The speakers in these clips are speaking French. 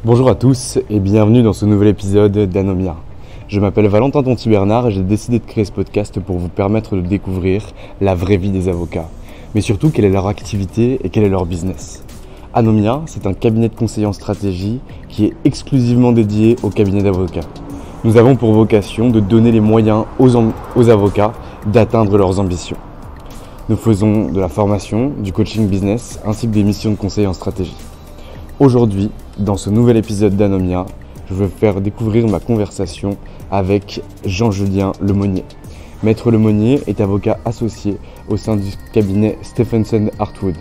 Bonjour à tous et bienvenue dans ce nouvel épisode d'Anomia. Je m'appelle Valentin Tonti-Bernard et j'ai décidé de créer ce podcast pour vous permettre de découvrir la vraie vie des avocats, mais surtout quelle est leur activité et quel est leur business. Anomia, c'est un cabinet de conseil en stratégie qui est exclusivement dédié aux cabinets d'avocats. Nous avons pour vocation de donner les moyens aux avocats d'atteindre leurs ambitions. Nous faisons de la formation, du coaching business ainsi que des missions de conseil en stratégie. Aujourd'hui, dans ce nouvel épisode d'Anomia, je veux faire découvrir ma conversation avec Jean-Julien Lemonnier. Maître Lemonnier est avocat associé au sein du cabinet Stephenson Hartwood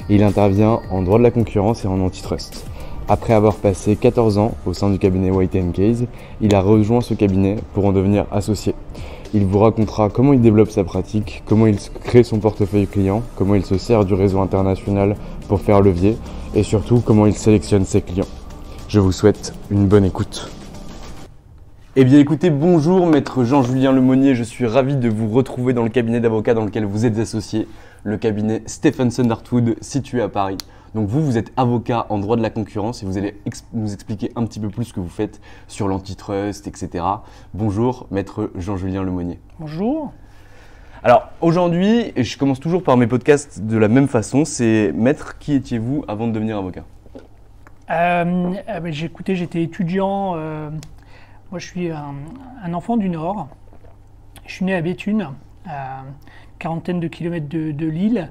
et il intervient en droit de la concurrence et en antitrust. Après avoir passé 14 ans au sein du cabinet White & Case, il a rejoint ce cabinet pour en devenir associé. Il vous racontera comment il développe sa pratique, comment il crée son portefeuille client, comment il se sert du réseau international pour faire levier et surtout comment il sélectionne ses clients. Je vous souhaite une bonne écoute. Eh bien écoutez, bonjour maître Jean-Julien Lemonnier, je suis ravi de vous retrouver dans le cabinet d'avocats dans lequel vous êtes associé, le cabinet Stephenson Hartwood situé à Paris. Donc vous êtes avocat en droit de la concurrence et vous allez nous expliquer un petit peu plus ce que vous faites sur l'antitrust, etc. Bonjour maître Jean-Julien Lemonnier. Bonjour. Alors aujourd'hui, et je commence toujours par mes podcasts de la même façon, c'est maître, qui étiez-vous avant de devenir avocat ? J'étais étudiant, moi je suis un enfant du Nord, je suis né à Béthune, à une quarantaine de kilomètres de Lille,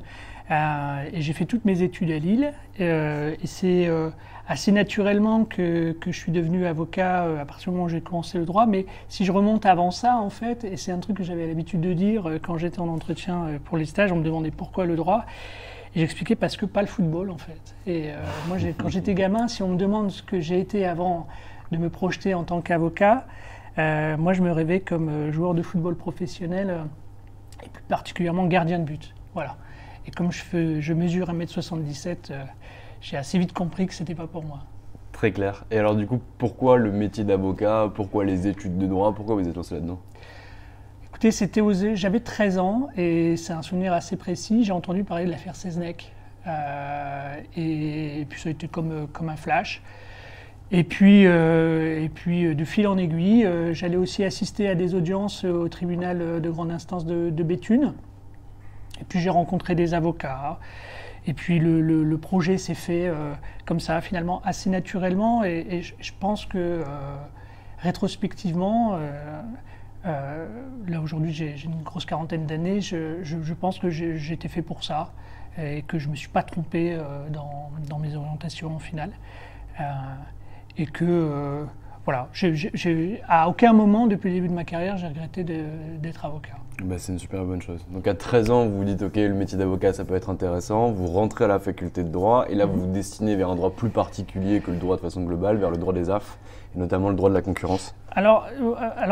et j'ai fait toutes mes études à Lille, et c'est assez naturellement que je suis devenu avocat à partir du moment où j'ai commencé le droit, mais si je remonte avant ça en fait, et c'est un truc que j'avais l'habitude de dire quand j'étais en entretien pour les stages, on me demandait pourquoi le droit. Et j'expliquais parce que pas le football en fait. Et moi quand j'étais gamin, si on me demande ce que j'ai été avant de me projeter en tant qu'avocat, moi je me rêvais comme joueur de football professionnel et plus particulièrement gardien de but. Voilà. Et comme je mesure 1m77, j'ai assez vite compris que c'était pas pour moi. Très clair. Et alors du coup, pourquoi le métier d'avocat ? Pourquoi les études de droit ? Pourquoi vous êtes lancé là-dedans ? Écoutez, c'était osé. J'avais 13 ans et c'est un souvenir assez précis. J'ai entendu parler de l'affaire Seznec et puis ça a été comme un flash. Et puis de fil en aiguille, j'allais aussi assister à des audiences au tribunal de grande instance de Béthune. Et puis j'ai rencontré des avocats. Et puis le projet s'est fait comme ça, finalement, assez naturellement. Et je pense que rétrospectivement, là aujourd'hui j'ai une grosse quarantaine d'années, je pense que j'étais fait pour ça et que je ne me suis pas trompé dans mes orientations au final. Et que voilà, à aucun moment depuis le début de ma carrière j'ai regretté d'être avocat. Bah, c'est une super bonne chose. Donc à 13 ans, vous vous dites ok, le métier d'avocat ça peut être intéressant, vous rentrez à la faculté de droit et là vous vous destinez vers un droit plus particulier que le droit de façon globale, vers le droit des AF et notamment le droit de la concurrence. Alors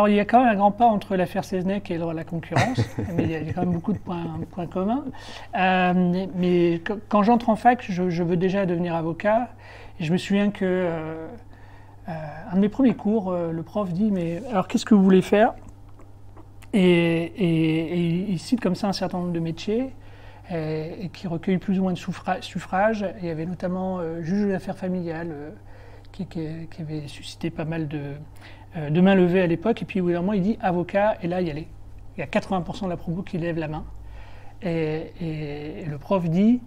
il y a quand même un grand pas entre l'affaire Seznec et le droit de la concurrence, mais il y a quand même beaucoup de points communs. Mais quand j'entre en fac, je veux déjà devenir avocat et je me souviens que un de mes premiers cours, le prof dit mais alors qu'est-ce que vous voulez faire ? Et il cite comme ça un certain nombre de métiers et qui recueillent plus ou moins de suffrages. Il y avait notamment juge de l'affaire familiale qui avait suscité pas mal de mains levées à l'époque. Et puis au bout d'un moment, il dit avocat, et là, il y a 80% de la promo qui lève la main. Et le prof dit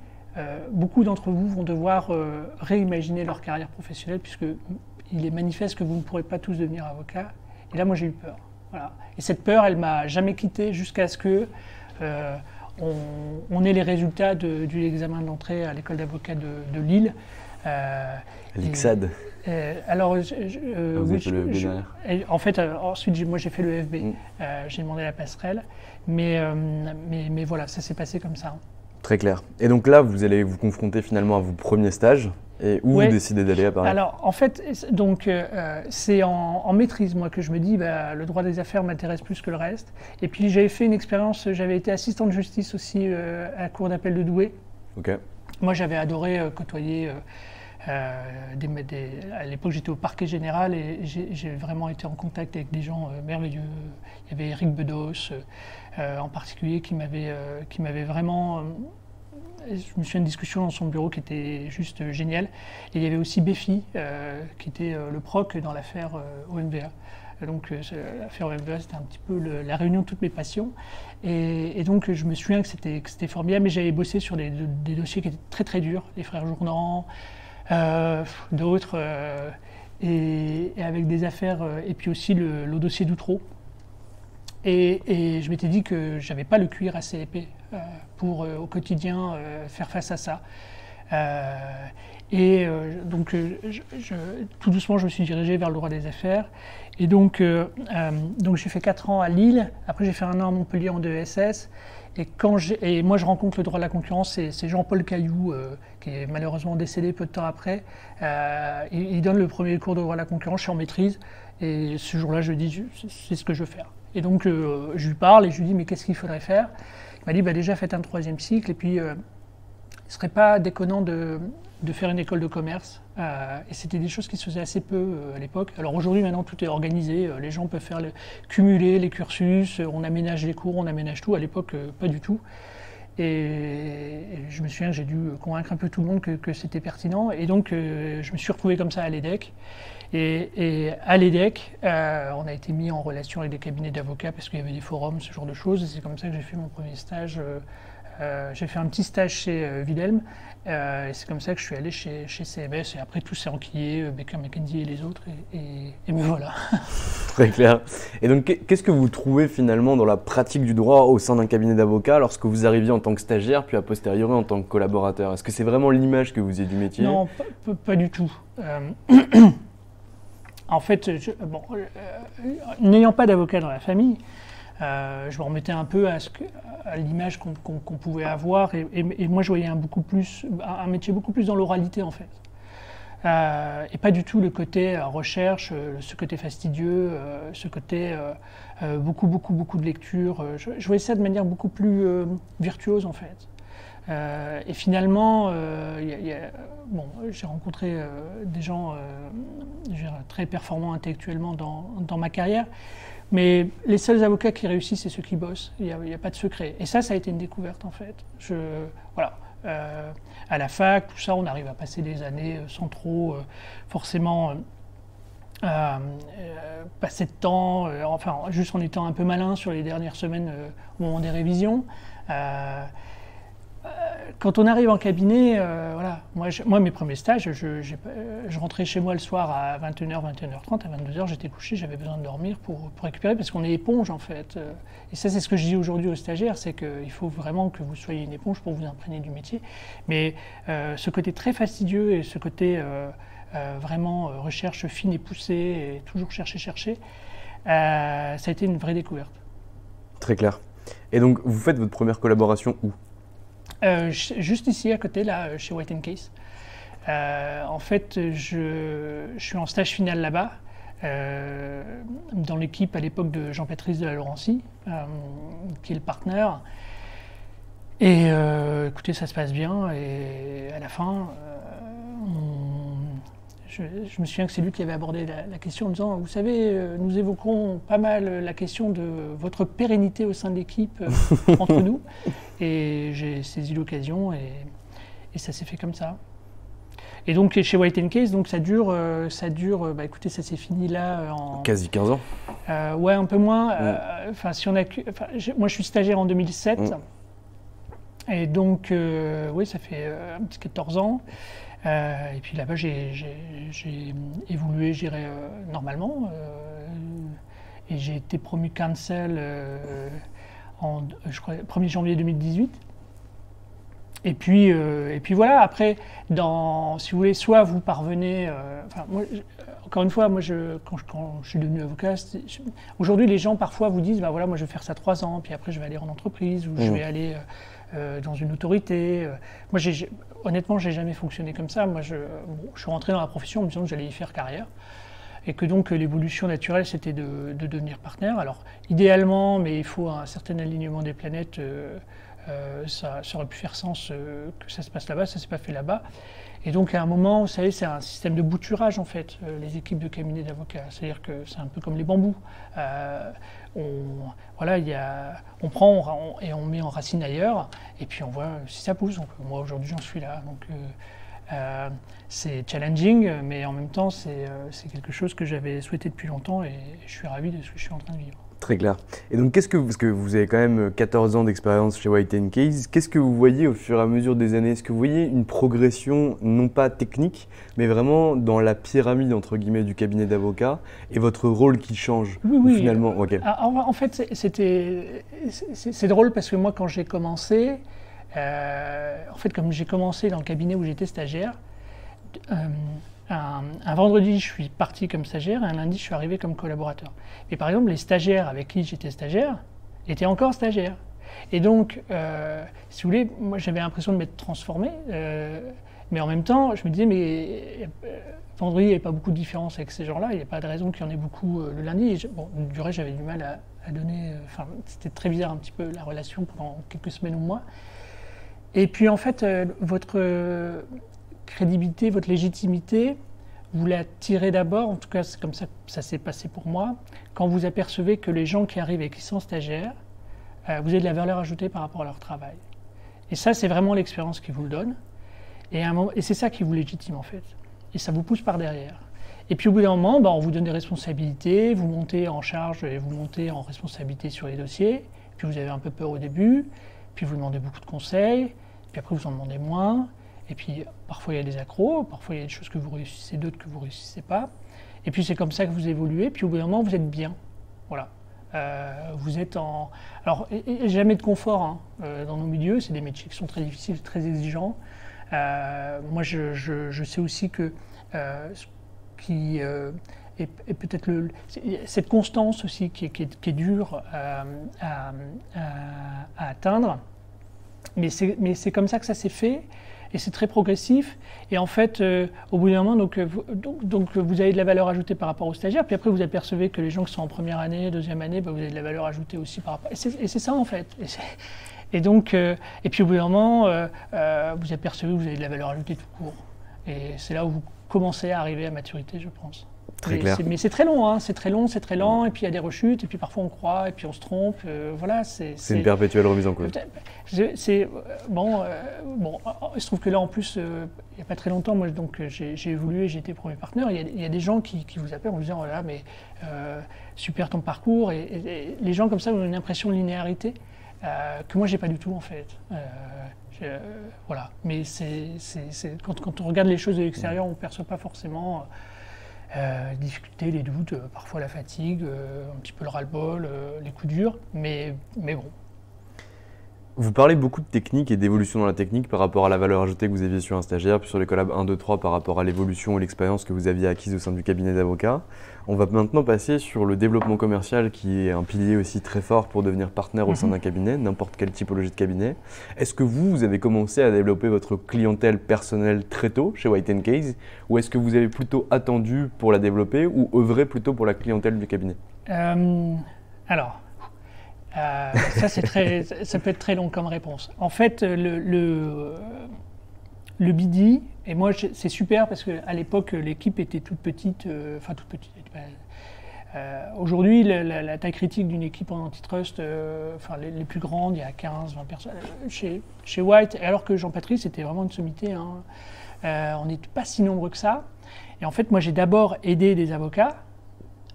beaucoup d'entre vous vont devoir réimaginer leur carrière professionnelle puisqu'il est manifeste que vous ne pourrez pas tous devenir avocat. Et là, moi, j'ai eu peur. Voilà. Et cette peur, elle m'a jamais quitté jusqu'à ce que on ait les résultats de l'examen d'entrée à l'école d'avocat de Lille. L'ICSAD. Alors, le en fait, ensuite, moi j'ai fait le FB. J'ai demandé la passerelle, mais voilà, ça s'est passé comme ça. Très clair. Et donc là, vous allez vous confronter finalement à vos premiers stages. Et où vous décidez d'aller à Paris ? Alors, en fait, donc, c'est en maîtrise, moi, que je me dis, le droit des affaires m'intéresse plus que le reste. Et puis, j'avais fait une expérience, j'avais été assistant de justice aussi à la cour d'appel de Douai. Okay. Moi, j'avais adoré côtoyer, à l'époque, j'étais au parquet général et j'ai vraiment été en contact avec des gens merveilleux. Il y avait Eric Bedos, en particulier, qui m'avait vraiment je me souviens d'une discussion dans son bureau qui était juste géniale. Et il y avait aussi Béfi, qui était le proc dans l'affaire OMVA. Donc l'affaire OMVA, c'était un petit peu la réunion de toutes mes passions. Et donc je me souviens que c'était formidable, mais j'avais bossé sur des dossiers qui étaient très très durs, les frères Jourdan, d'autres, et avec des affaires, et puis aussi le dossier d'Outreau. Et je m'étais dit que j'avais pas le cuir assez épais pour au quotidien faire face à ça. Donc tout doucement, je me suis dirigé vers le droit des affaires. Et donc j'ai fait 4 ans à Lille. Après, j'ai fait 1 an à Montpellier en DESS. Et moi, je rencontre le droit de la concurrence. C'est Jean-Paul Cailloux, qui est malheureusement décédé peu de temps après. Il donne le premier cours de droit de la concurrence. Je suis en maîtrise. Et ce jour-là, je dis, c'est ce que je veux faire. Et donc, je lui parle et je lui dis, mais qu'est-ce qu'il faudrait faire? Il m'a dit, déjà, faites un 3e cycle. Et puis, il ne serait pas déconnant de faire une école de commerce. Et c'était des choses qui se faisaient assez peu à l'époque. Alors aujourd'hui, maintenant, tout est organisé. Les gens peuvent cumuler les cursus. On aménage les cours, on aménage tout. À l'époque, pas du tout. Et je me souviens que j'ai dû convaincre un peu tout le monde que c'était pertinent. Et donc, je me suis retrouvé comme ça à l'EDEC. Et à l'EDEC, on a été mis en relation avec des cabinets d'avocats parce qu'il y avait des forums, ce genre de choses. Et c'est comme ça que j'ai fait mon premier stage. J'ai fait un petit stage chez Wilhelm. Et c'est comme ça que je suis allé chez CMS. Et après, tout s'est enquillé, Baker McKenzie et les autres. Et me voilà. Très clair. Et donc, qu'est-ce que vous trouvez finalement dans la pratique du droit au sein d'un cabinet d'avocats lorsque vous arriviez en tant que stagiaire, puis a posteriori en tant que collaborateur? Est-ce que c'est vraiment l'image que vous avez du métier? Non, pas du tout. En fait, n'ayant pas d'avocat dans la famille, je me remettais un peu à l'image qu'on pouvait avoir. Et moi, je voyais un métier beaucoup plus dans l'oralité, en fait. Et pas du tout le côté recherche, ce côté fastidieux, ce côté beaucoup de lecture. Je voyais ça de manière beaucoup plus virtuose, en fait. Et finalement, j'ai rencontré des gens très performants intellectuellement dans ma carrière, mais les seuls avocats qui réussissent, c'est ceux qui bossent. Il n'y a pas de secret. Et ça a été une découverte en fait. À la fac, tout ça, on arrive à passer des années sans trop forcément passer de temps, juste en étant un peu malin sur les dernières semaines au moment des révisions. Quand on arrive en cabinet, moi mes premiers stages, je rentrais chez moi le soir à 21h, 21h30, à 22h j'étais couché, j'avais besoin de dormir pour récupérer parce qu'on est éponge en fait. Et ça c'est ce que je dis aujourd'hui aux stagiaires, c'est qu'il faut vraiment que vous soyez une éponge pour vous imprégner du métier. Mais ce côté très fastidieux et ce côté vraiment recherche fine et poussée et toujours chercher, ça a été une vraie découverte. Très clair. Et donc vous faites votre première collaboration où ? Juste ici à côté, là, chez White & Case. En fait, je suis en stage final là-bas, dans l'équipe à l'époque de Jean-Patrice de la Laurencie, qui est le partenaire. Et écoutez, ça se passe bien. Et à la fin, je me souviens que c'est lui qui avait abordé la question en disant, vous savez, nous évoquerons pas mal la question de votre pérennité au sein de l'équipe entre nous. Et j'ai saisi l'occasion et ça s'est fait comme ça. Et donc chez White & Case, donc ça dure, écoutez, ça s'est fini là en... Quasi 15 ans. Ouais, un peu moins. Moi je suis stagiaire en 2007. Et donc, oui, ça fait un petit 14 ans. Et puis là-bas, j'ai évolué, je dirais, normalement. Et j'ai été promu counsel je crois, 1er janvier 2018. Et puis voilà, après, si vous voulez, soit vous parvenez... encore une fois, moi, quand je suis devenu avocat, aujourd'hui, les gens, parfois, vous disent, moi, je vais faire ça 3 ans, puis après, je vais aller en entreprise, ou je vais aller dans une autorité. Moi, honnêtement, je n'ai jamais fonctionné comme ça. Moi, je suis rentré dans la profession en me disant que j'allais y faire carrière. Et que donc l'évolution naturelle, c'était de devenir partenaire. Alors, idéalement, mais il faut un certain alignement des planètes, ça aurait pu faire sens que ça se passe là-bas, ça ne s'est pas fait là-bas. Et donc à un moment, vous savez, c'est un système de bouturage en fait, les équipes de cabinet d'avocats. C'est-à-dire que c'est un peu comme les bambous. On prend et on met en racine ailleurs, et puis on voit si ça pousse. Donc, moi aujourd'hui j'en suis là. Donc c'est challenging, mais en même temps c'est quelque chose que j'avais souhaité depuis longtemps et je suis ravi de ce que je suis en train de vivre. Très clair. Et donc, parce que vous avez quand même 14 ans d'expérience chez White & Case, qu'est-ce que vous voyez au fur et à mesure des années? Est-ce que vous voyez une progression, non pas technique, mais vraiment dans la pyramide, entre guillemets, du cabinet d'avocats et votre rôle qui change Oui. finalement? Okay. En fait, c'est drôle parce que moi, quand j'ai commencé, comme j'ai commencé dans le cabinet où j'étais stagiaire, un vendredi, je suis parti comme stagiaire et un lundi, je suis arrivé comme collaborateur. Et par exemple, les stagiaires avec qui j'étais stagiaire étaient encore stagiaires. Et donc, si vous voulez, moi j'avais l'impression de m'être transformé, mais en même temps, je me disais, mais vendredi, il n'y avait pas beaucoup de différence avec ces gens-là, il n'y a pas de raison qu'il y en ait beaucoup le lundi. Du reste, j'avais du mal à donner, c'était très bizarre un petit peu la relation pendant quelques semaines ou mois. Et puis en fait, votre crédibilité, votre légitimité, vous la tirez d'abord, en tout cas c'est comme ça que ça s'est passé pour moi, quand vous apercevez que les gens qui arrivent et qui sont stagiaires, vous avez de la valeur ajoutée par rapport à leur travail. Et ça, c'est vraiment l'expérience qui vous le donne. Et c'est ça qui vous légitime en fait. Et ça vous pousse par derrière. Et puis au bout d'un moment, on vous donne des responsabilités, vous montez en charge et vous montez en responsabilité sur les dossiers. Puis vous avez un peu peur au début, puis vous demandez beaucoup de conseils, puis après vous en demandez moins. Et puis parfois il y a des accros, parfois il y a des choses que vous réussissez, d'autres que vous ne réussissez pas. Et puis c'est comme ça que vous évoluez, puis au bout d'un moment vous êtes bien. Voilà. Vous êtes en... Alors, et jamais de confort dans nos milieux, c'est des métiers qui sont très difficiles, très exigeants. Moi je sais aussi que ce qui est peut-être cette constance aussi qui est dure à atteindre. Mais c'est comme ça que ça s'est fait. Et c'est très progressif. Et en fait, au bout d'un moment, donc, vous avez de la valeur ajoutée par rapport aux stagiaires. Puis après, vous apercevez que les gens qui sont en première année, deuxième année, vous avez de la valeur ajoutée aussi par rapport. Et c'est ça en fait. Et puis au bout d'un moment, vous apercevez que vous avez de la valeur ajoutée tout court. Et c'est là où vous commencez à arriver à maturité, je pense. Très clair. Mais c'est très long, c'est très long, c'est très lent, et puis il y a des rechutes, et puis parfois on croit, et puis on se trompe, voilà. C'est une perpétuelle remise en cause. Il se trouve que là en plus, il n'y a pas très longtemps, moi j'ai évolué, j'ai été premier partenaire, il y a des gens qui vous appellent en disant, oh là, mais super ton parcours, et les gens comme ça ont une impression de linéarité que moi j'ai pas du tout en fait. Voilà, mais quand on regarde les choses de l'extérieur, on ne perçoit pas forcément les difficultés, les doutes, parfois la fatigue, un petit peu le ras-le-bol, les coups durs, mais bon. Vous parlez beaucoup de technique et d'évolution dans la technique par rapport à la valeur ajoutée que vous aviez sur un stagiaire, puis sur les collabs 1, 2, 3 par rapport à l'évolution et l'expérience que vous aviez acquise au sein du cabinet d'avocats. On va maintenant passer sur le développement commercial qui est un pilier aussi très fort pour devenir partenaire au sein d'un cabinet, n'importe quelle typologie de cabinet. Est-ce que vous avez commencé à développer votre clientèle personnelle très tôt chez White & Case ou est-ce que vous avez plutôt attendu pour la développer ou œuvré plutôt pour la clientèle du cabinet? Ça peut être très long comme réponse. En fait, le BD, et moi c'est super parce qu'à l'époque l'équipe était toute petite, aujourd'hui la taille critique d'une équipe en antitrust, les plus grandes, il y a 15, 20 personnes. Chez White, alors que Jean-Patrice était vraiment une sommité, on n'est pas si nombreux que ça. Et en fait, moi j'ai d'abord aidé des avocats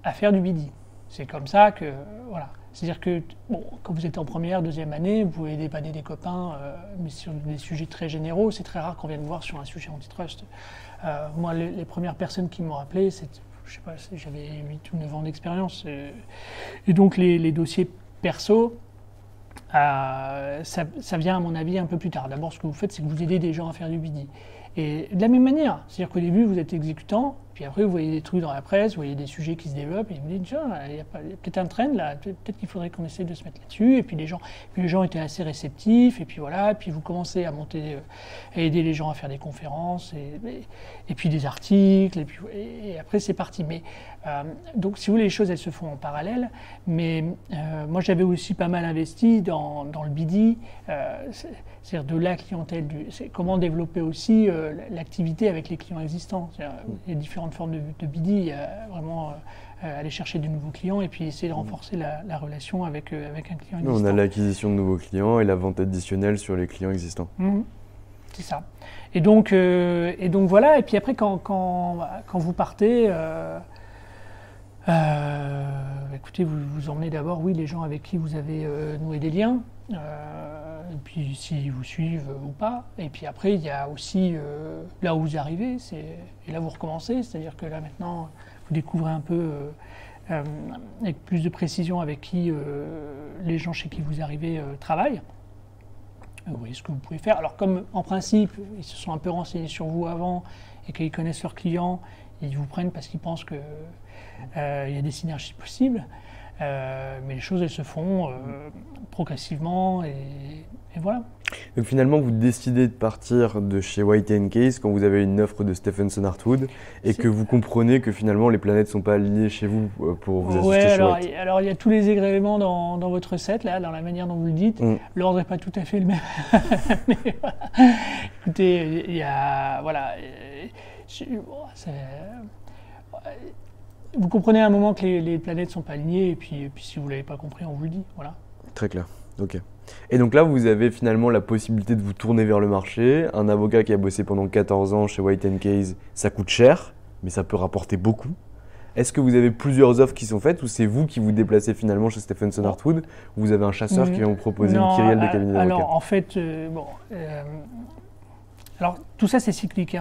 à faire du BD. C'est comme ça que, voilà. C'est-à-dire que quand vous êtes en première, deuxième année, vous pouvez dépanner des copains, mais sur des sujets très généraux, c'est très rare qu'on vienne me voir sur un sujet antitrust. Moi, les premières personnes qui m'ont rappelé, je sais pas, j'avais 8 ou 9 ans d'expérience. Et donc les dossiers perso, ça vient à mon avis un peu plus tard. D'abord, ce que vous faites, c'est que vous aidez des gens à faire du BD. Et de la même manière, c'est-à-dire qu'au début, vous êtes exécutant, Puis après, vous voyez des trucs dans la presse, vous voyez des sujets qui se développent, et vous vous dites, tiens, il y a peut-être un trend là, peut-être qu'il faudrait qu'on essaye de se mettre là-dessus. Et puis les gens étaient assez réceptifs, et puis voilà, et puis vous commencez à monter, à aider les gens à faire des conférences, et puis des articles, et après c'est parti. Mais donc si vous voulez, les choses elles se font en parallèle, mais moi j'avais aussi pas mal investi dans le BD, c'est-à-dire de la clientèle, c'est comment développer aussi l'activité avec les clients existants. Il y a différentes formes de BD, il y a vraiment aller chercher de nouveaux clients et puis essayer de renforcer la relation avec un client existant. On a l'acquisition de nouveaux clients et la vente additionnelle sur les clients existants. C'est ça. Et donc voilà, et puis après quand vous partez, écoutez, vous emmenez d'abord, oui, les gens avec qui vous avez noué des liens, et puis s'ils vous suivent ou pas. Et puis après, il y a aussi là où vous arrivez, et là vous recommencez, c'est-à-dire que là maintenant, vous découvrez un peu avec plus de précision avec qui les gens chez qui vous arrivez travaillent. Vous voyez ce que vous pouvez faire. Alors comme en principe, ils se sont un peu renseignés sur vous avant et qu'ils connaissent leurs clients, ils vous prennent parce qu'ils pensent qu'il y a des synergies possibles. Mais les choses, elles se font progressivement et voilà. Donc finalement, vous décidez de partir de chez White & Case quand vous avez une offre de Stephenson Hartwood et que vous comprenez que finalement les planètes ne sont pas alignées chez vous pour vous assister chez White. Alors il y a tous les agréments dans votre recette, là, dans la manière dont vous le dites. L'ordre n'est pas tout à fait le même. Mais voilà. Écoutez, il y a... Voilà. Vous comprenez à un moment que les planètes ne sont pas alignées et puis si vous ne l'avez pas compris, on vous le dit. Voilà. Très clair. Ok. Et donc là, vous avez finalement la possibilité de vous tourner vers le marché. Un avocat qui a bossé pendant 14 ans chez White & Case, ça coûte cher, mais ça peut rapporter beaucoup. Est-ce que vous avez plusieurs offres qui sont faites ou c'est vous qui vous déplacez finalement chez Stephenson Hartwood ou vous avez un chasseur qui vient vous proposer une kyrielle de cabinets d'avocats? Alors en fait, alors tout ça c'est cyclique.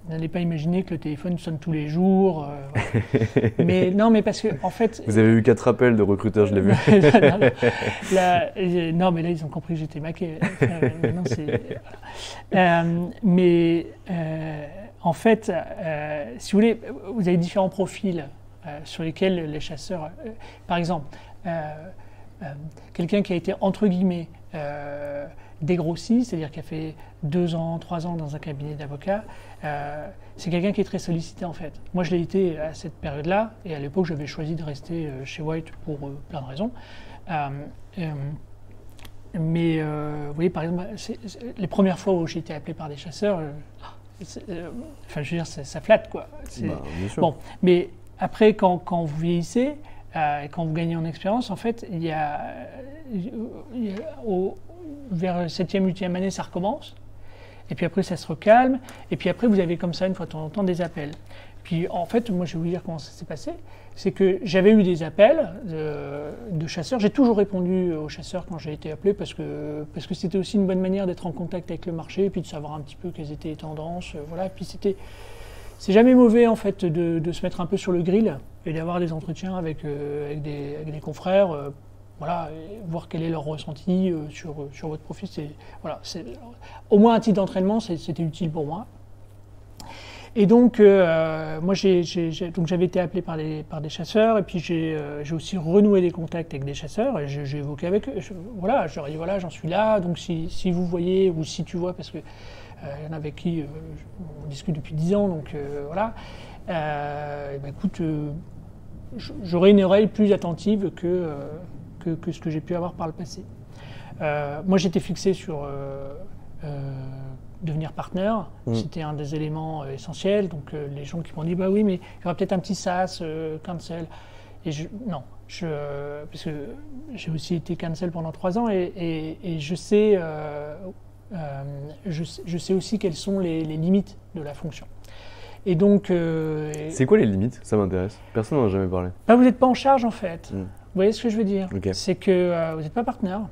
N'allez pas imaginer que le téléphone sonne tous les jours. Voilà. Mais non, mais parce que en fait. Vous avez eu 4 appels de recruteurs, je l'ai vu. Non, mais là ils ont compris que j'étais maqué. En fait, si vous voulez, vous avez différents profils sur lesquels les chasseurs, par exemple, quelqu'un qui a été entre guillemets dégrossi, c'est-à-dire qui a fait 2 ans, 3 ans dans un cabinet d'avocat, c'est quelqu'un qui est très sollicité en fait. Moi je l'ai été à cette période-là et à l'époque j'avais choisi de rester chez White pour plein de raisons. Mais vous voyez par exemple, les premières fois où j'ai été appelé par des chasseurs, enfin je veux dire ça flatte quoi. Bien sûr. Bon, mais après quand vous vieillissez et quand vous gagnez en expérience, en fait il y a vers 7e, 8e année, ça recommence. Et puis après, ça se recalme. Et puis après, vous avez comme ça, une fois de temps en temps, des appels. Puis en fait, moi, je vais vous dire comment ça s'est passé. C'est que j'avais eu des appels de chasseurs. J'ai toujours répondu aux chasseurs quand j'ai été appelé parce que c'était aussi une bonne manière d'être en contact avec le marché et puis de savoir un petit peu quelles étaient les tendances. Voilà. Et puis c'est jamais mauvais en fait de se mettre un peu sur le grill et d'avoir des entretiens avec des confrères. Voilà, voir quel est leur ressenti sur votre profil. Au moins un titre d'entraînement, c'était utile pour moi. Et donc, moi, j'avais été appelé par des chasseurs, et puis j'ai aussi renoué des contacts avec des chasseurs, et j'ai évoqué avec eux. Je leur ai dit, voilà, j'en suis là, donc si vous voyez, ou si tu vois, parce que il y en a avec qui on discute depuis 10 ans, donc voilà. Écoute, j'aurai une oreille plus attentive que ce que j'ai pu avoir par le passé. Moi, j'étais fixé sur devenir partenaire. C'était un des éléments essentiels. Donc, les gens qui m'ont dit, bah oui, mais il y aura peut-être un petit SaaS, cancel. Et non, parce que j'ai aussi été cancel pendant 3 ans et je sais aussi quelles sont les limites de la fonction. Et donc, c'est quoi les limites? Ça m'intéresse. Personne n'en a jamais parlé. Bah, vous n'êtes pas en charge en fait. Vous voyez ce que je veux dire? Okay. C'est que vous n'êtes pas partenaire.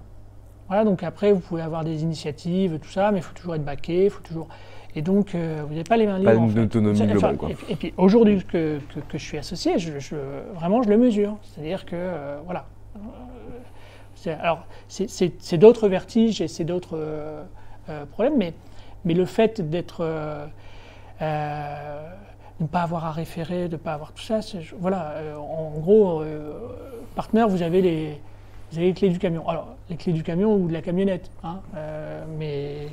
Voilà, donc après, vous pouvez avoir des initiatives, tout ça, mais il faut toujours être backé, Et donc, vous n'avez pas les mains libres. Pas une autonomie globale, quoi. Et puis, aujourd'hui que je suis associé, vraiment, je le mesure. C'est-à-dire que, voilà. Alors, c'est d'autres vertiges et c'est d'autres problèmes, mais le fait d'être ne pas avoir à référer, de ne pas avoir tout ça. Voilà, en gros, partenaire, vous avez les clés du camion. Alors, les clés du camion ou de la camionnette, hein, mais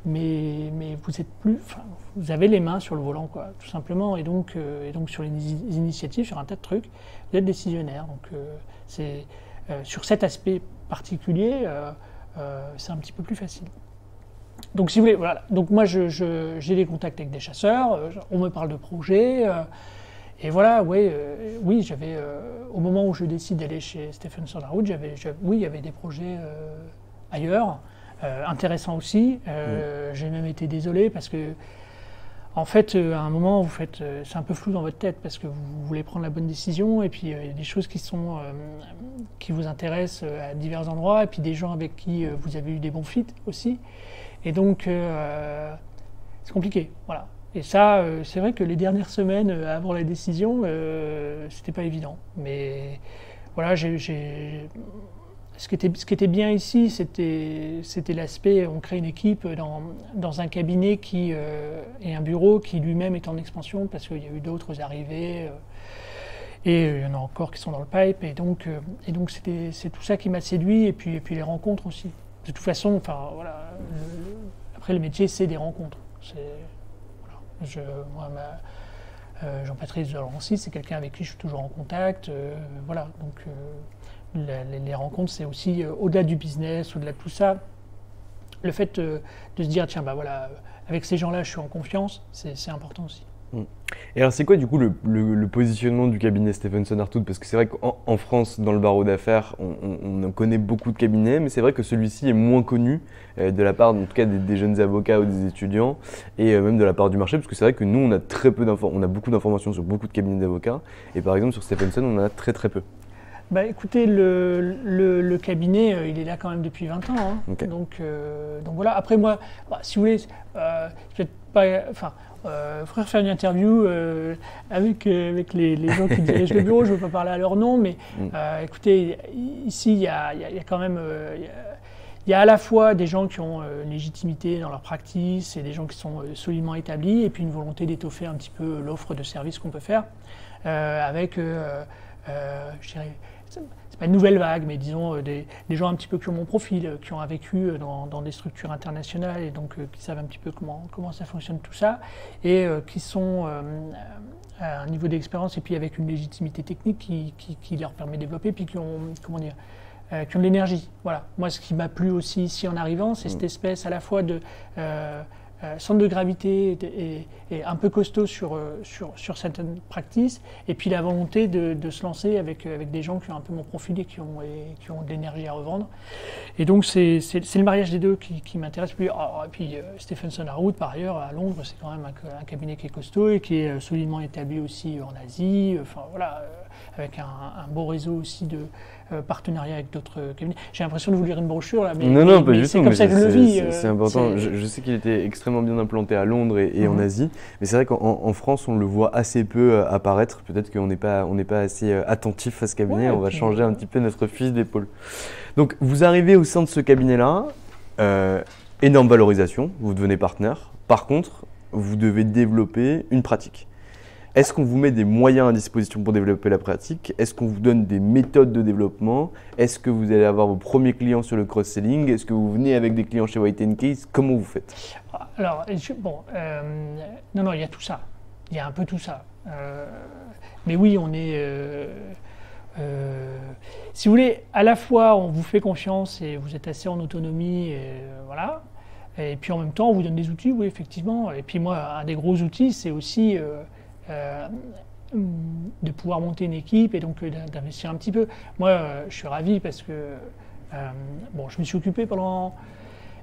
vous êtes plus, vous avez les mains sur le volant, quoi, tout simplement. Et donc sur les initiatives, sur un tas de trucs, vous êtes décisionnaire. Donc, c'est sur cet aspect particulier, c'est un petit peu plus facile. Donc, si vous voulez, voilà. Donc, moi, j'ai des contacts avec des chasseurs. On me parle de projets. Et voilà, oui, j'avais, au moment où je décide d'aller chez Stephenson Harwood, oui, il y avait des projets ailleurs, intéressants aussi. J'ai même été désolé parce que, en fait, à un moment, c'est un peu flou dans votre tête parce que vous voulez prendre la bonne décision et puis il y a des choses qui vous intéressent à divers endroits et puis des gens avec qui vous avez eu des bons fits aussi. Et donc, c'est compliqué, voilà. Et ça, c'est vrai que les dernières semaines avant la décision, c'était pas évident. Mais voilà, ce qui était bien ici, c'était l'aspect, on crée une équipe dans un cabinet et un bureau qui lui-même est en expansion parce qu'il y a eu d'autres arrivées. Et il y en a encore qui sont dans le pipe. Et donc c'est tout ça qui m'a séduit. Et puis les rencontres aussi. De toute façon, enfin voilà. Après, le métier, c'est des rencontres. Jean-Patrice de Lancy, c'est quelqu'un avec qui je suis toujours en contact. Voilà. Donc les rencontres, c'est aussi au-delà du business, au-delà de tout ça. Le fait de se dire, tiens, bah voilà, avec ces gens-là, je suis en confiance, c'est important aussi. Et alors c'est quoi du coup le positionnement du cabinet Stephenson Harwood? Parce que c'est vrai qu'en France, dans le barreau d'affaires, on connaît beaucoup de cabinets, mais c'est vrai que celui-ci est moins connu de la part, en tout cas, des jeunes avocats ou des étudiants, et même de la part du marché, parce que c'est vrai que nous, on a beaucoup d'informations sur beaucoup de cabinets d'avocats, et par exemple sur Stephenson, on en a très très peu. Bah écoutez, le cabinet, il est là quand même depuis 20 ans. Hein. Okay. Donc voilà. Après moi, si vous voulez, je vais pas, faudrait faire une interview avec les gens qui dirigent le bureau. Je ne veux pas parler à leur nom, mais écoutez, ici il y a quand même, il y a à la fois des gens qui ont une légitimité dans leur practice et des gens qui sont solidement établis, et puis une volonté d'étoffer un petit peu l'offre de services qu'on peut faire avec, je dirais. C'est pas une nouvelle vague, mais disons des gens un petit peu qui ont mon profil, qui ont vécu dans des structures internationales et donc qui savent un petit peu comment ça fonctionne tout ça, et qui sont à un niveau d'expérience et puis avec une légitimité technique qui leur permet de développer, puis qui ont, qui ont de l'énergie. Voilà. Moi, ce qui m'a plu aussi ici en arrivant, c'est cette espèce à la fois de centre de gravité et un peu costaud sur certaines practices, et puis la volonté de se lancer avec des gens qui ont un peu mon profil et qui ont de l'énergie à revendre. Et donc c'est le mariage des deux qui m'intéresse plus. Et puis Stephenson Harwood, par ailleurs, à Londres, c'est quand même un cabinet qui est costaud et qui est solidement établi aussi en Asie, enfin voilà, avec un beau réseau aussi de partenariat avec d'autres cabinets. J'ai l'impression de vous lire une brochure là, mais c'est comme ça que je le vis. C'est important. Je sais qu'il était extrêmement bien implanté à Londres et en Asie, mais c'est vrai qu'en France, on le voit assez peu apparaître. Peut-être qu'on n'est pas assez attentif à ce cabinet. On va changer un petit peu notre fusil d'épaule. Donc, vous arrivez au sein de ce cabinet-là, énorme valorisation, vous devenez partenaire. Par contre, vous devez développer une pratique. Est-ce qu'on vous met des moyens à disposition pour développer la pratique? Est-ce qu'on vous donne des méthodes de développement? Est-ce que vous allez avoir vos premiers clients sur le cross-selling? Est-ce que vous venez avec des clients chez White & Case? Comment vous faites? Alors, non, il y a tout ça. Il y a un peu tout ça. Mais oui, on est... si vous voulez, à la fois, on vous fait confiance et vous êtes assez en autonomie, voilà. Et puis en même temps, on vous donne des outils, oui, effectivement. Et puis moi, un des gros outils, c'est aussi... de pouvoir monter une équipe et donc d'investir un petit peu. Moi, je suis ravi parce que je me suis occupé pendant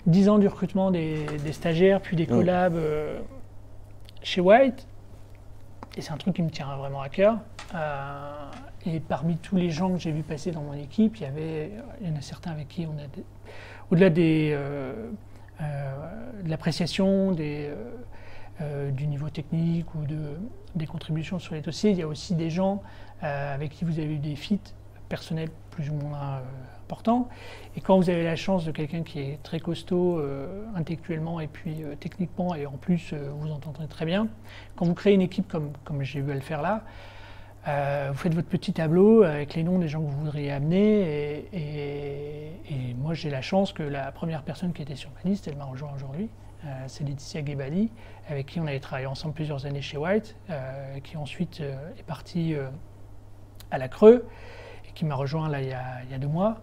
10 ans du recrutement des stagiaires, puis des collabs chez White. Et c'est un truc qui me tient vraiment à cœur. Et parmi tous les gens que j'ai vu passer dans mon équipe, il y en a certains avec qui on a, au-delà de l'appréciation, du niveau technique ou des contributions sur les dossiers, il y a aussi des gens avec qui vous avez eu des fits personnel plus ou moins important. Et quand vous avez la chance de quelqu'un qui est très costaud intellectuellement et puis techniquement, et en plus vous entendrez très bien, quand vous créez une équipe comme j'ai eu à le faire là, vous faites votre petit tableau avec les noms des gens que vous voudriez amener. Et moi, j'ai la chance que la première personne qui était sur ma liste, elle m'a rejoint aujourd'hui. C'est Laetitia Gebali, avec qui on avait travaillé ensemble plusieurs années chez White, qui ensuite est partie à la Creux, et qui m'a rejoint là il y a 2 mois.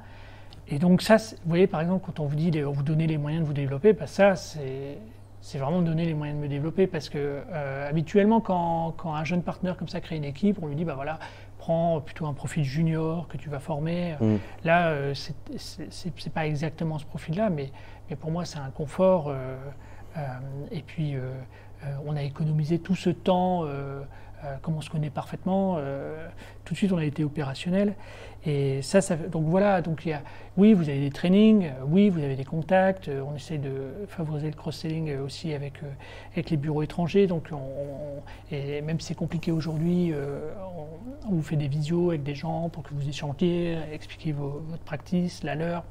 Et donc ça, vous voyez, par exemple, quand on vous dit vous donnez les moyens de vous développer, bah ça, c'est vraiment me donner les moyens de me développer, parce que habituellement, quand un jeune partenaire comme ça crée une équipe, on lui dit, bah voilà, prends plutôt un profil junior que tu vas former. Là, c'est pas exactement ce profil-là, mais pour moi, c'est un confort. Et puis, on a économisé tout ce temps, comme on se connaît parfaitement. Tout de suite, on a été opérationnel. Et donc voilà, oui, vous avez des trainings, oui, vous avez des contacts. On essaie de favoriser le cross-selling aussi avec les bureaux étrangers. Donc, et même si c'est compliqué aujourd'hui, on vous fait des visios avec des gens pour que vous échangiez, expliquer votre practice, la leur,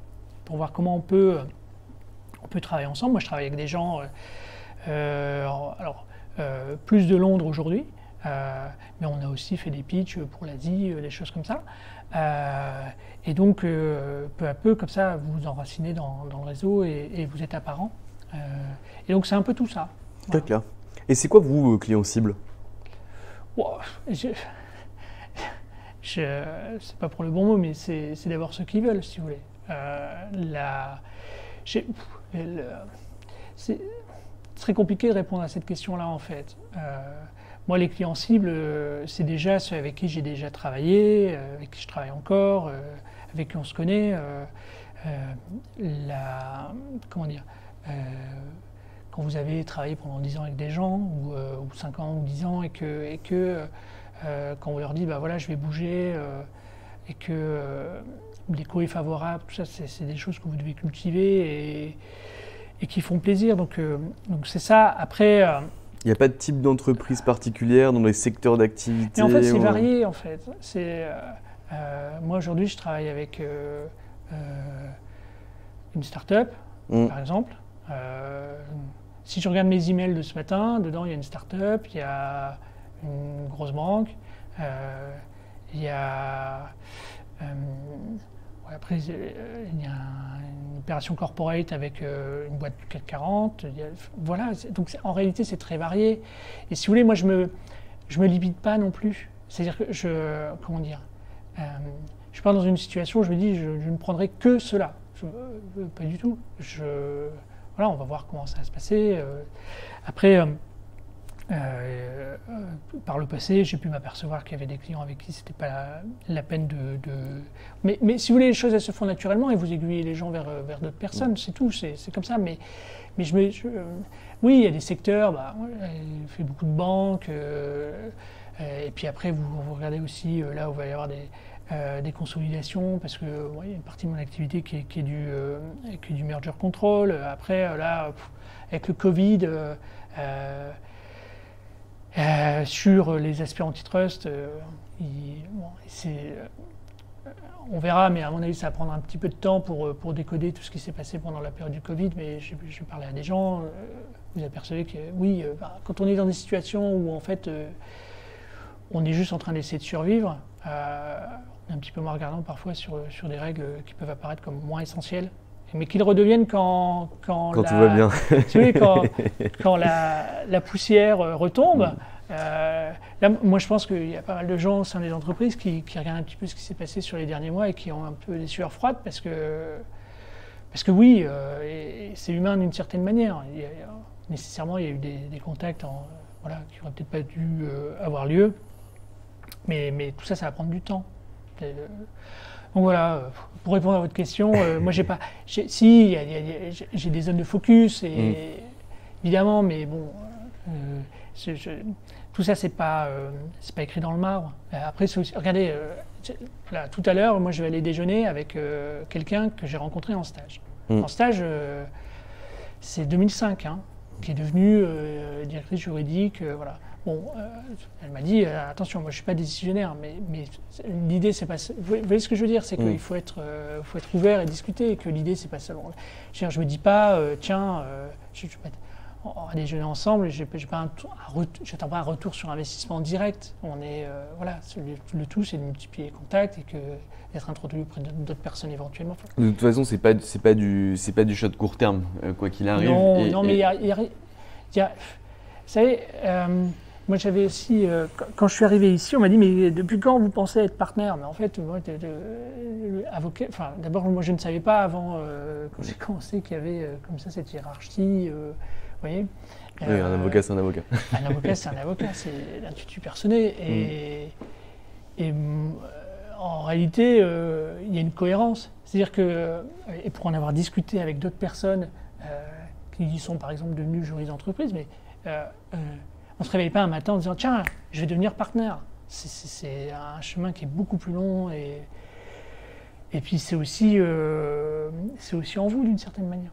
pour voir comment on peut travailler ensemble. Moi, je travaille avec des gens, plus de Londres aujourd'hui, mais on a aussi fait des pitchs pour l'Asie, des choses comme ça. Et donc, peu à peu, comme ça, vous vous enracinez dans le réseau et vous êtes apparent. Et donc, c'est un peu tout ça. Très clair. Et c'est quoi, vous, clients cibles? Wow, c'est pas pour le bon mot, mais c'est d'abord ceux qui veulent, si vous voulez. C'est très compliqué de répondre à cette question-là, en fait. Moi, les clients cibles, c'est déjà ceux avec qui j'ai déjà travaillé, avec qui je travaille encore, avec qui on se connaît. Comment dire, quand vous avez travaillé pendant 10 ans avec des gens, ou 5 ans, ou 10 ans, et que quand on leur dit, bah voilà, je vais bouger, et que l'écho est favorable, tout ça, c'est des choses que vous devez cultiver et qui font plaisir. Donc c'est ça. Après, il n'y a pas de type d'entreprise particulière dans les secteurs d'activité? En fait, c'est varié. En fait, moi aujourd'hui, je travaille avec une start-up, par exemple. Si je regarde mes emails de ce matin, dedans il y a une start-up, il y a une grosse banque, il y a après, il y a une opération corporate avec une boîte du CAC 40. Voilà, donc en réalité, c'est très varié. Et si vous voulez, moi, je me limite pas non plus. C'est-à-dire que je suis pas dans une situation où je me dis je ne prendrai que cela. Pas du tout. Voilà, on va voir comment ça va se passer. Après, par le passé, j'ai pu m'apercevoir qu'il y avait des clients avec qui c'était pas la peine de... Mais si vous voulez, les choses, elles se font naturellement et vous aiguillez les gens vers d'autres personnes, c'est tout, c'est comme ça. Mais oui, il y a des secteurs, il fait beaucoup de banques, et puis après, vous regardez aussi là où il va y avoir des consolidations, parce que il y a une partie de mon activité qui est du merger control. Après, là, avec le Covid, sur les aspects antitrust, on verra, mais à mon avis, ça va prendre un petit peu de temps pour décoder tout ce qui s'est passé pendant la période du Covid. Mais je parlais à des gens, vous apercevez que oui, quand on est dans des situations où en fait on est juste en train d'essayer de survivre, on est un petit peu moins regardant parfois sur des règles qui peuvent apparaître comme moins essentielles, mais qu'ils redeviennent quand tout va bien. Si vous voulez, quand la poussière retombe. Là, moi, je pense qu'il y a pas mal de gens au sein des entreprises qui regardent un petit peu ce qui s'est passé sur les derniers mois et qui ont un peu des sueurs froides parce que oui, et c'est humain d'une certaine manière. Nécessairement, il y a eu des contacts qui n'auraient peut-être pas dû avoir lieu, mais tout ça, ça va prendre du temps. Donc voilà, pour répondre à votre question, moi j'ai des zones de focus, évidemment, mais bon, tout ça c'est pas écrit dans le marbre. Après, regardez, là, tout à l'heure, moi je vais aller déjeuner avec quelqu'un que j'ai rencontré en stage. En stage, c'est 2005, qui est devenue directrice juridique, voilà. Bon, elle m'a dit, attention, moi je suis pas décisionnaire, mais l'idée c'est pas... Vous voyez ce que je veux dire, c'est qu'il faut être ouvert et discuter, et que l'idée c'est pas seulement... Je me dis pas, tiens, on va déjeuner ensemble, j'attends pas un retour sur investissement direct. On est, voilà, le tout c'est de multiplier les contacts et d'être introduit auprès d'autres personnes éventuellement. De toute façon, c'est pas du shot court terme, quoi qu'il arrive. Non, mais il y a, vous savez, moi j'avais aussi, quand je suis arrivé ici, on m'a dit, mais depuis quand vous pensez être partenaire? Mais en fait, moi, avocat, enfin, d'abord, moi je ne savais pas avant, quand j'ai commencé, qu'il y avait comme ça cette hiérarchie. Vous voyez, oui, un avocat, c'est un avocat. Un avocat, c'est un avocat, c'est l'intuitu personnel. Et en réalité, il y a une cohérence. C'est-à-dire que, et pour en avoir discuté avec d'autres personnes qui sont par exemple devenues juristes d'entreprise, mais on ne se réveille pas un matin en disant tiens, je vais devenir partenaire. C'est un chemin qui est beaucoup plus long et puis c'est aussi en vous d'une certaine manière.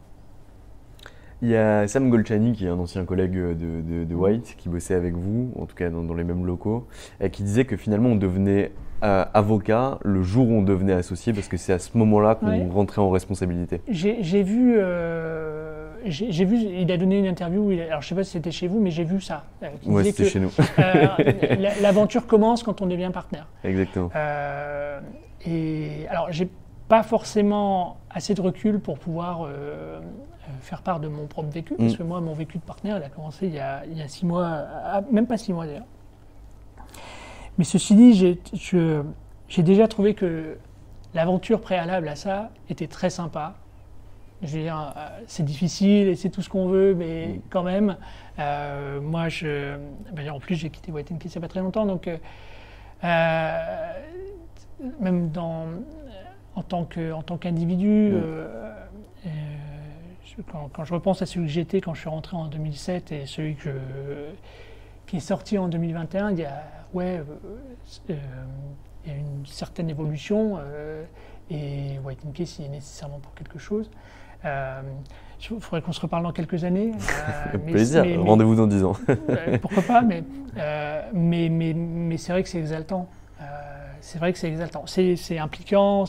Il y a Sam Golchani, qui est un ancien collègue de White, qui bossait avec vous, en tout cas dans les mêmes locaux, et qui disait que finalement on devenait avocat le jour où on devenait associé, parce que c'est à ce moment-là qu'on rentrait en responsabilité. J'ai vu, il a donné une interview, alors je ne sais pas si c'était chez vous, mais j'ai vu ça. Oui, c'était chez nous. L'aventure commence quand on devient partenaire. Exactement. Et alors, j'ai pas forcément assez de recul pour pouvoir faire part de mon propre vécu, parce que moi, mon vécu de partenaire, il a commencé il y a 6 mois, même pas 6 mois d'ailleurs. Mais ceci dit, j'ai déjà trouvé que l'aventure préalable à ça était très sympa. Je veux dire, c'est difficile et c'est tout ce qu'on veut, mais quand même, moi, en plus, j'ai quitté White & Case il n'y a pas très longtemps, donc même en tant qu'individu, quand je repense à celui que j'étais quand je suis rentré en 2007 et celui qui est sorti en 2021, il y a une certaine évolution et White & Case y est nécessairement pour quelque chose. Il faudrait qu'on se reparle dans quelques années. Plaisir, rendez-vous dans 10 ans. Pourquoi pas, mais c'est vrai que c'est exaltant. C'est vrai que c'est exaltant. C'est impliquant,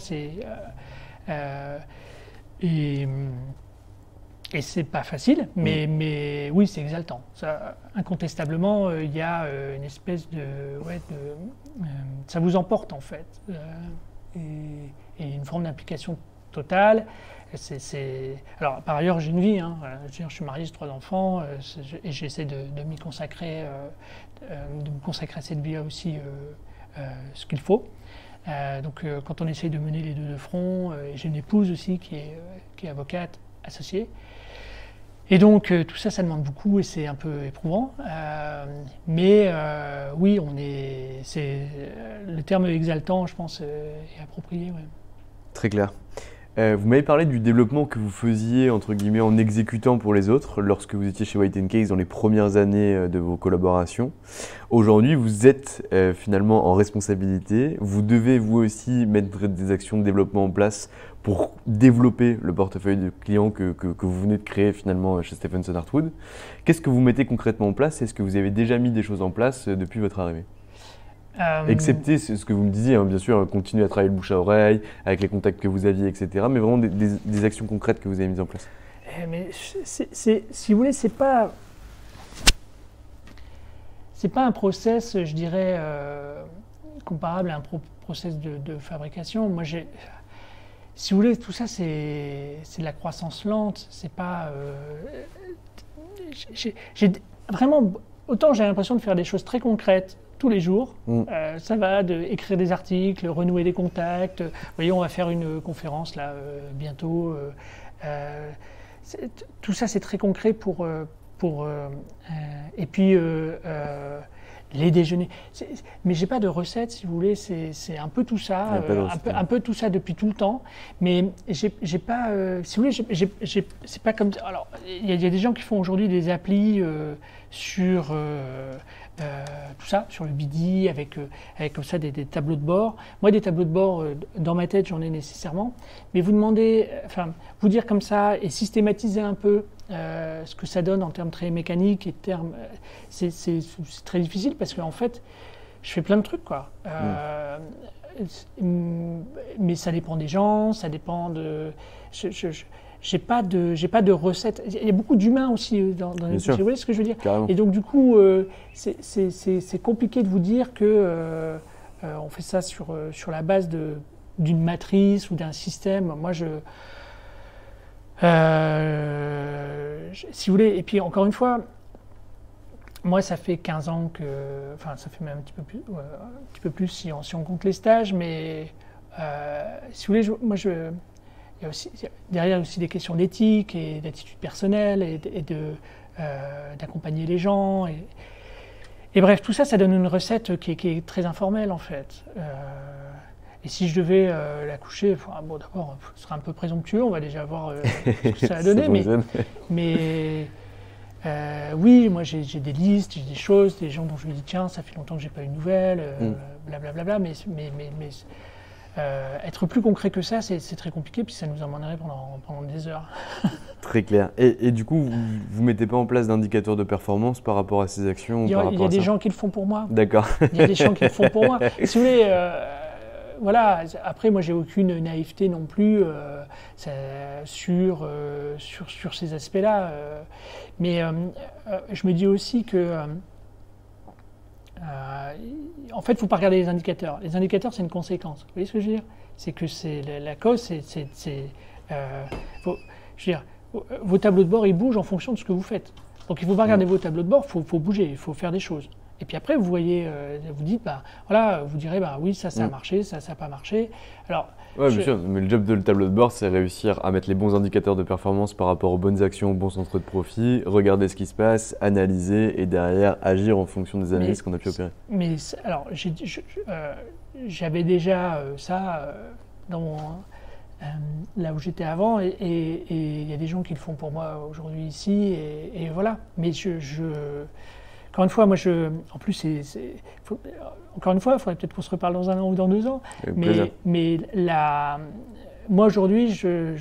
et c'est pas facile, mais oui, c'est exaltant. Ça, incontestablement, il y a une espèce ça vous emporte en fait, et une forme d'implication totale. Alors, par ailleurs, j'ai une vie. Je suis marié, j'ai 3 enfants, et j'essaie de me consacrer à cette vie-là aussi ce qu'il faut. Donc, quand on essaye de mener les deux de front, j'ai une épouse aussi qui est avocate associée. Et donc, tout ça, ça demande beaucoup et c'est un peu éprouvant. Mais oui, le terme exaltant, je pense, est approprié. Ouais. Très clair. Vous m'avez parlé du développement que vous faisiez, entre guillemets, en exécutant pour les autres lorsque vous étiez chez White & Case dans les premières années de vos collaborations. Aujourd'hui, vous êtes finalement en responsabilité. Vous devez, vous aussi, mettre des actions de développement en place pour développer le portefeuille de clients que vous venez de créer finalement chez Stephenson Hartwood. Qu'est-ce que vous mettez concrètement en place? Est-ce que vous avez déjà mis des choses en place depuis votre arrivée? Excepté ce que vous me disiez, bien sûr, continuer à travailler le bouche à oreille, avec les contacts que vous aviez, etc. Mais vraiment des actions concrètes que vous avez mises en place. Mais si vous voulez, c'est pas un process, je dirais, comparable à un process de fabrication. Moi, si vous voulez, tout ça, c'est de la croissance lente. C'est pas. J'ai vraiment. Autant j'ai l'impression de faire des choses très concrètes tous les jours. Ça va d'écrire des articles, renouer des contacts. Vous voyez, on va faire une conférence là bientôt. Tout ça, c'est très concret et puis les déjeuners. Mais j'ai pas de recette, si vous voulez. C'est un peu tout ça, un peu tout ça depuis tout le temps. Mais j'ai pas, si vous voulez, c'est pas comme. Alors, il y a des gens qui font aujourd'hui des applis sur tout ça, sur le BD, avec comme ça des tableaux de bord. Moi, des tableaux de bord, dans ma tête, j'en ai nécessairement. Mais vous dire comme ça et systématiser un peu ce que ça donne en termes très mécaniques et c'est très difficile parce qu'en fait, je fais plein de trucs, quoi. Mais ça dépend des gens, ça dépend de. J'ai pas de recette. Il y a beaucoup d'humains aussi dans les métiers. Vous voyez ce que je veux dire? Carrément. Et donc du coup, c'est compliqué de vous dire que on fait ça sur la base d'une matrice ou d'un système. Moi, si vous voulez, et puis encore une fois, moi, ça fait 15 ans que, enfin, ça fait même un petit peu plus si on compte les stages, mais si vous voulez, il y a aussi, derrière aussi des questions d'éthique et d'attitude personnelle et d'accompagner les gens. Et bref, tout ça, ça donne une recette qui est très informelle en fait. Et si je devais la coucher, bon, d'abord, ce serait un peu présomptueux, on va déjà voir ce que ça a donné, mais oui, moi j'ai des listes, j'ai des choses, des gens dont je me dis tiens, ça fait longtemps que j'ai pas eu de nouvelles, blablabla, mais être plus concret que ça, c'est très compliqué, puis ça nous emmènerait pendant des heures. Très clair. Et du coup, vous mettez pas en place d'indicateurs de performance par rapport à ces actions? Il y a des gens qui le font pour moi. D'accord. Il y a des gens qui le font pour moi. Si vous voulez, voilà. Après, moi, j'ai aucune naïveté non plus sur ces aspects-là. Mais je me dis aussi que, en fait, il ne faut pas regarder les indicateurs. Les indicateurs, c'est une conséquence. Vous voyez ce que je veux dire? C'est que la cause, je veux dire, vos tableaux de bord, ils bougent en fonction de ce que vous faites. Donc, il ne faut pas regarder vos tableaux de bord, il faut bouger, il faut faire des choses. Et puis après, vous voyez, vous dites, voilà, vous direz, oui, ça a marché, ça n'a pas marché. Alors, bien sûr, mais le job de le tableau de bord, c'est réussir à mettre les bons indicateurs de performance par rapport aux bonnes actions, aux bons centres de profit, regarder ce qui se passe, analyser et derrière agir en fonction des analyses qu'on a pu opérer. Mais alors, j'avais déjà ça là où j'étais avant, et il y a des gens qui le font pour moi aujourd'hui ici, et voilà. Mais encore une fois, moi, en plus, encore une fois, il faudrait peut-être qu'on se reparle dans 1 an ou dans 2 ans. Mais moi, aujourd'hui, je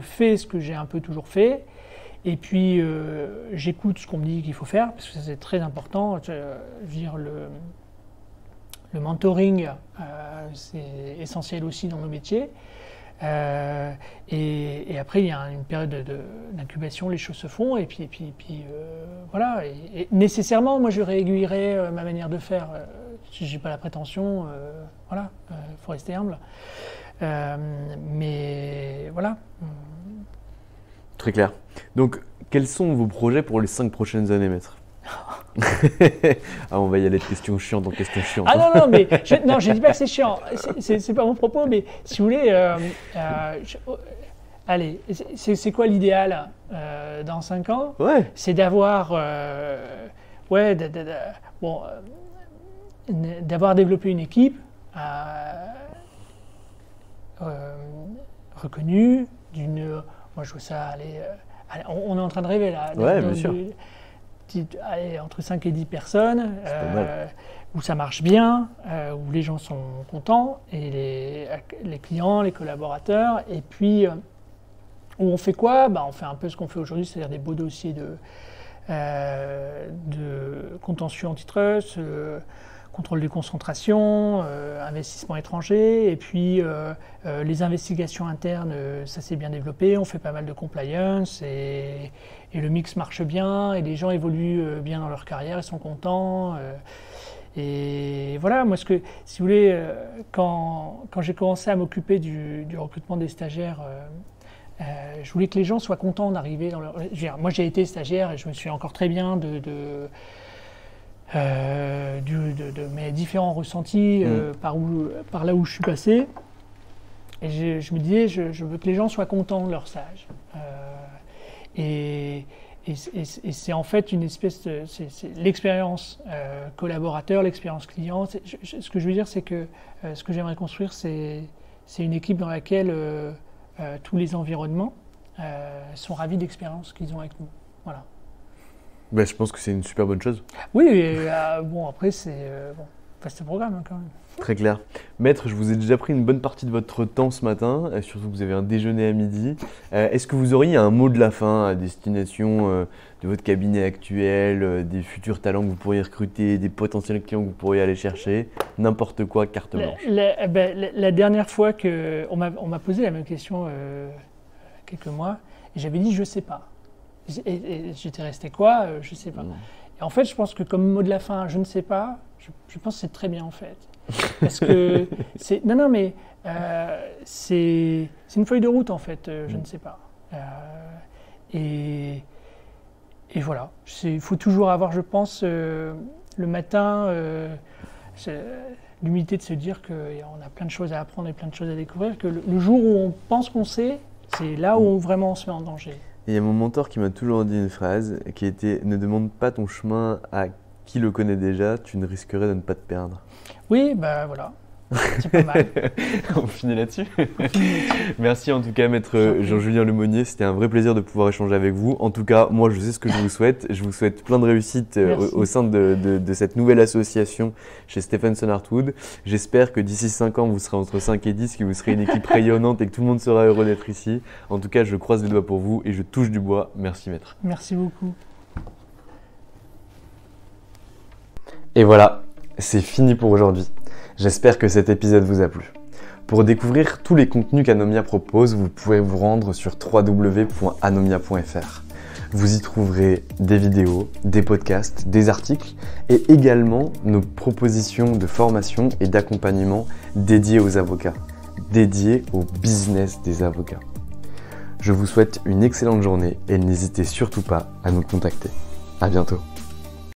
fais ce que j'ai un peu toujours fait. Et puis, j'écoute ce qu'on me dit qu'il faut faire, parce que ça, c'est très important. Je veux dire, le mentoring, c'est essentiel aussi dans nos métiers. Et après, il y a une période d'incubation, les choses se font, et puis voilà. Et nécessairement, moi, je réaiguillerai ma manière de faire. J'ai pas la prétention, voilà, faut rester humble. Mais voilà. Très clair. Donc, quels sont vos projets pour les 5 prochaines années, maître? On va y aller de questions chiantes en questions chiantes. Non, mais je dis pas que c'est chiant. C'est pas mon propos, mais si vous voulez, allez, c'est quoi l'idéal dans 5 ans? C'est d'avoir, d'avoir développé une équipe reconnue, moi je vois ça aller. On est en train de rêver là. Bien sûr. Entre 5 et 10 personnes, où ça marche bien, où les gens sont contents, et les clients, les collaborateurs, et puis où on fait quoi? On fait un peu ce qu'on fait aujourd'hui, c'est-à-dire des beaux dossiers de contentieux antitrust, contrôle des concentrations, investissement étranger, et puis les investigations internes, ça s'est bien développé, on fait pas mal de compliance, et le mix marche bien, et les gens évoluent bien dans leur carrière, ils sont contents. Et voilà, moi, si vous voulez, quand j'ai commencé à m'occuper du recrutement des stagiaires, je voulais que les gens soient contents d'arriver dans leur... Moi, j'ai été stagiaire et je me souviens encore très bien de mes différents ressentis par là où je suis passé. Et je me disais, je veux que les gens soient contents de leur stage. Et c'est en fait une espèce de... C'est l'expérience collaborateur, l'expérience client. Ce que je veux dire, c'est que ce que j'aimerais construire, c'est une équipe dans laquelle tous les environnements sont ravis d'expériences qu'ils ont avec nous. Voilà. Je pense que c'est une super bonne chose. Oui, bon, après, c'est... bon. vaste programme quand même. Très clair. Maître, je vous ai déjà pris une bonne partie de votre temps ce matin, surtout que vous avez un déjeuner à midi. Est-ce que vous auriez un mot de la fin à destination de votre cabinet actuel, des futurs talents que vous pourriez recruter, des potentiels clients que vous pourriez aller chercher, n'importe quoi, carte blanche? La dernière fois qu'on m'a posé la même question, quelques mois, et j'avais dit je sais pas. Et j'étais resté quoi, je sais pas. Et en fait, je pense que comme mot de la fin, je ne sais pas, je pense que c'est très bien en fait. Parce que c'est une feuille de route en fait, je ne sais pas. Et voilà, il faut toujours avoir, je pense, le matin, l'humilité de se dire qu'on a plein de choses à apprendre et plein de choses à découvrir, que le jour où on pense qu'on sait, c'est là où vraiment on se met en danger. Il y a mon mentor qui m'a toujours dit une phrase qui était « Ne demande pas ton chemin à qui le connaît déjà, tu ne risquerais de ne pas te perdre ». Oui, bah voilà, c'est pas mal. On finit là-dessus. Merci en tout cas, maître Jean-Julien Lemonnier. C'était un vrai plaisir de pouvoir échanger avec vous. En tout cas, moi, je sais ce que je vous souhaite. Je vous souhaite plein de réussite au sein de cette nouvelle association chez Stephenson Hartwood. J'espère que d'ici 5 ans, vous serez entre 5 et 10, que vous serez une équipe rayonnante et que tout le monde sera heureux d'être ici. En tout cas, je croise les doigts pour vous et je touche du bois. Merci, maître. Merci beaucoup. Et voilà, c'est fini pour aujourd'hui. J'espère que cet épisode vous a plu. Pour découvrir tous les contenus qu'Anomia propose, vous pouvez vous rendre sur www.anomia.fr. Vous y trouverez des vidéos, des podcasts, des articles et également nos propositions de formation et d'accompagnement dédiées aux avocats, dédiées au business des avocats. Je vous souhaite une excellente journée et n'hésitez surtout pas à nous contacter. À bientôt.